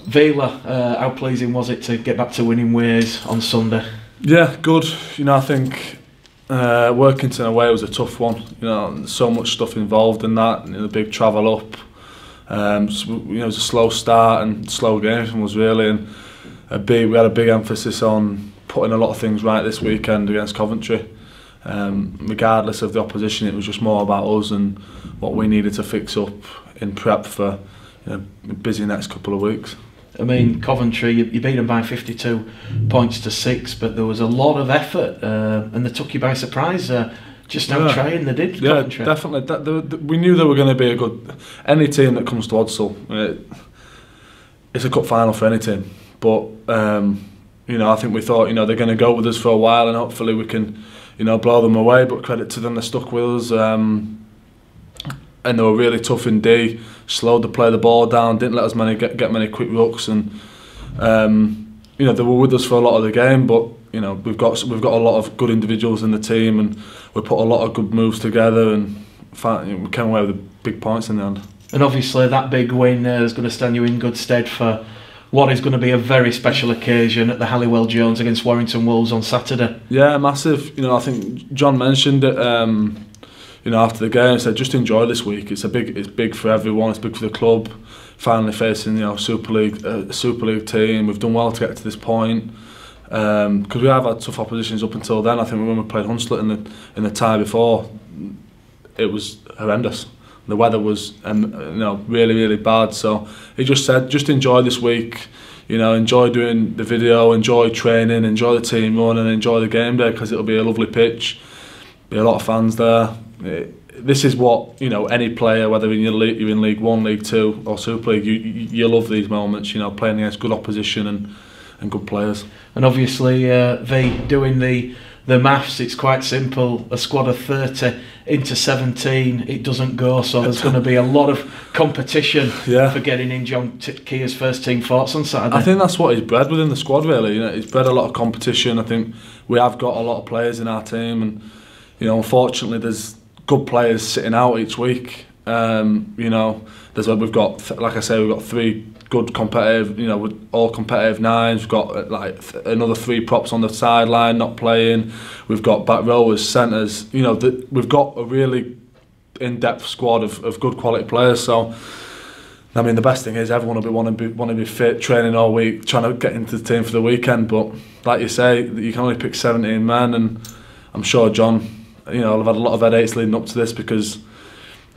Vila, how pleasing was it to get back to winning ways on Sunday? Yeah, good. You know, I think Warrington away was a tough one. You know, so much stuff involved in that. You know, the big travel up. So, you know, it was a slow start and slow game was really, and we had a big emphasis on putting a lot of things right this weekend against Coventry. Regardless of the opposition, it was just more about us and what we needed to fix up in prep for, you know, a busy next couple of weeks. I mean, Coventry, you beat them by 52 points to 6, but there was a lot of effort and they took you by surprise. Just how trying they did. Yeah, Coventry. Definitely. We knew they were going to be a good. Any team that comes to Odsal, it's a cup final for any team. But you know, I think we thought, you know, they're going to go with us for a while, and hopefully we can, you know, blow them away. But credit to them, they stuck with us. And they were really tough in D, slowed to play the ball down, didn't let us get many quick looks, and you know, they were with us for a lot of the game. But you know, we've got a lot of good individuals in the team, and we put a lot of good moves together, and we came away with the big points in the end. And obviously that big win is going to stand you in good stead for what is going to be a very special occasion at the Halliwell Jones against Warrington Wolves on Saturday. Yeah, massive. You know, I think John mentioned it. You know, after the game, he said just enjoy this week. It's big for everyone. It's big for the club. Finally facing, you know, Super League team. We've done well to get to this point because we have had tough oppositions up until then. I think when we played Hunslet in the tie before, it was horrendous. The weather was you know, really bad. So he just said just enjoy this week. You know, enjoy doing the video, enjoy training, enjoy the team run, and enjoy the game day because it'll be a lovely pitch. Be a lot of fans there. This is what, you know, any player, whether you're in League 1, League 2 or Super League, you love these moments, you know, playing against good opposition and good players. And obviously doing the maths, it's quite simple. A squad of 30 into 17, it doesn't go, so there's going to be a lot of competition for getting in John Kear's first team thoughts on Saturday. I think that's what he's bred within the squad, really. You know, he's bred a lot of competition. I think we have got a lot of players in our team, and you know, unfortunately there's good players sitting out each week. You know, we've got, like I say, we've got 3 good competitive, you know, with all competitive nines. We've got like another 3 props on the sideline not playing. We've got back rowers, centres. You know, we've got a really in-depth squad of good quality players. So, I mean, the best thing is everyone will be want to be fit, training all week, trying to get into the team for the weekend. But like you say, you can only pick 17 men, and I'm sure John, you know, I've had a lot of headaches leading up to this because,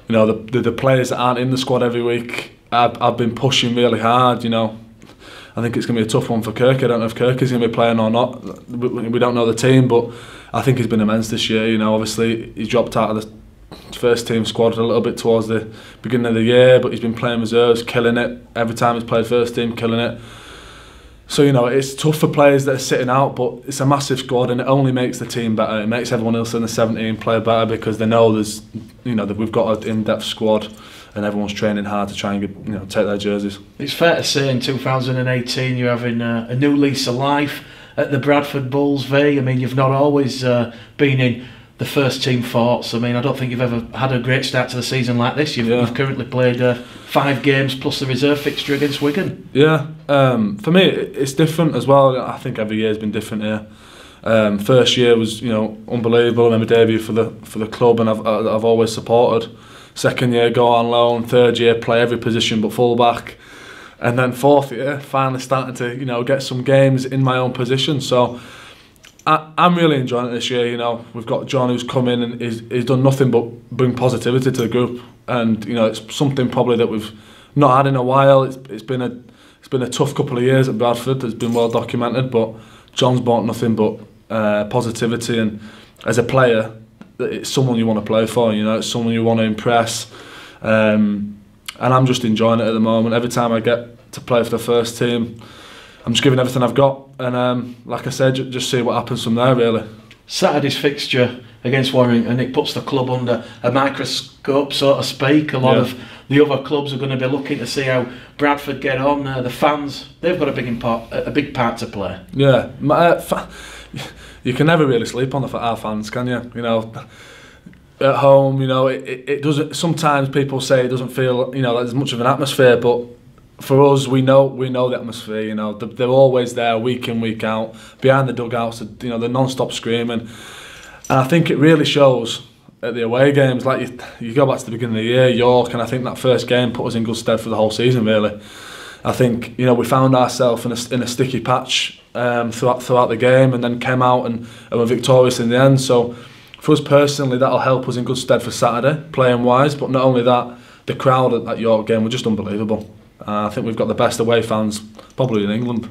you know, the players that aren't in the squad every week, I've been pushing really hard. You know, I think it's going to be a tough one for Kirk. I don't know if Kirk is going to be playing or not. We don't know the team, but I think he's been immense this year. You know, obviously he dropped out of the first team squad a little bit towards the beginning of the year, but he's been playing reserves, killing it. Every time he's played first team, killing it. So, you know, it's tough for players that are sitting out, but it's a massive squad, and it only makes the team better. It makes everyone else in the 17 play better because they know there's, you know, that we've got an in-depth squad, and everyone's training hard to try and get, you know, take their jerseys. It's fair to say in 2018 you're having a new lease of life at the Bradford Bulls, V. I mean, you've not always been in the first team thoughts. I mean, I don't think you've ever had a great start to the season like this. You've currently played 5 games plus the reserve fixture against Wigan. Yeah, for me it's different as well. I think every year has been different here. First year was, you know, unbelievable. I remember debut for the club, and I've always supported. Second year, go on loan. Third year, play every position but full back. And then fourth year, finally starting to, you know, get some games in my own position. So I'm really enjoying it this year. You know, we've got John who's come in and he's done nothing but bring positivity to the group, and you know, it's something probably that we've not had in a while. It's been a tough couple of years at Bradford. It's been well documented, but John's brought nothing but positivity, and as a player, it's someone you want to play for. You know, it's someone you want to impress, and I'm just enjoying it at the moment. Every time I get to play for the first team, I'm just giving everything I've got, and like I said, just see what happens from there, really. Saturday's fixture against Warrington, and it puts the club under a microscope, so to speak. A lot of the other clubs are going to be looking to see how Bradford get on. The fans, they've got a big part to play. Yeah, you can never really sleep on our fans, can you? You know, at home, you know, it doesn't. Sometimes people say it doesn't feel, you know, like there's much of an atmosphere, but for us, we know the atmosphere. You know, they're always there, week in, week out, behind the dugouts. You know, they're non-stop screaming, and I think it really shows at the away games. Like you go back to the beginning of the year, York, and I think that first game put us in good stead for the whole season. Really, I think, you know, we found ourselves in a sticky patch throughout the game, and then came out and were victorious in the end. So for us personally, that'll help us in good stead for Saturday, playing wise. But not only that, the crowd at that York game were just unbelievable. I think we've got the best away fans probably in England.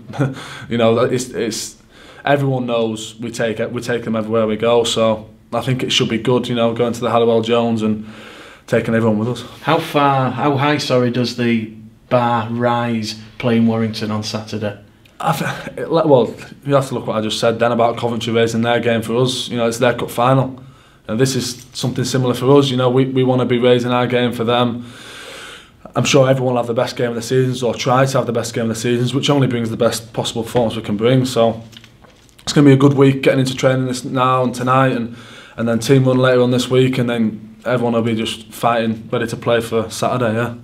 You know, it's everyone knows we take them everywhere we go. So I think it should be good, you know, going to the Halliwell Jones and taking everyone with us. How high, does the bar rise playing Warrington on Saturday? Well, you have to look what I just said then about Coventry raising their game for us. You know, it's their cup final, and this is something similar for us. You know, we want to be raising our game for them. I'm sure everyone will have the best game of the seasons, or try to have the best game of the seasons, which only brings the best possible performance we can bring. So it's going to be a good week getting into training this now and tonight, and then team run later on this week, and then everyone will be just fighting, ready to play for Saturday. Yeah.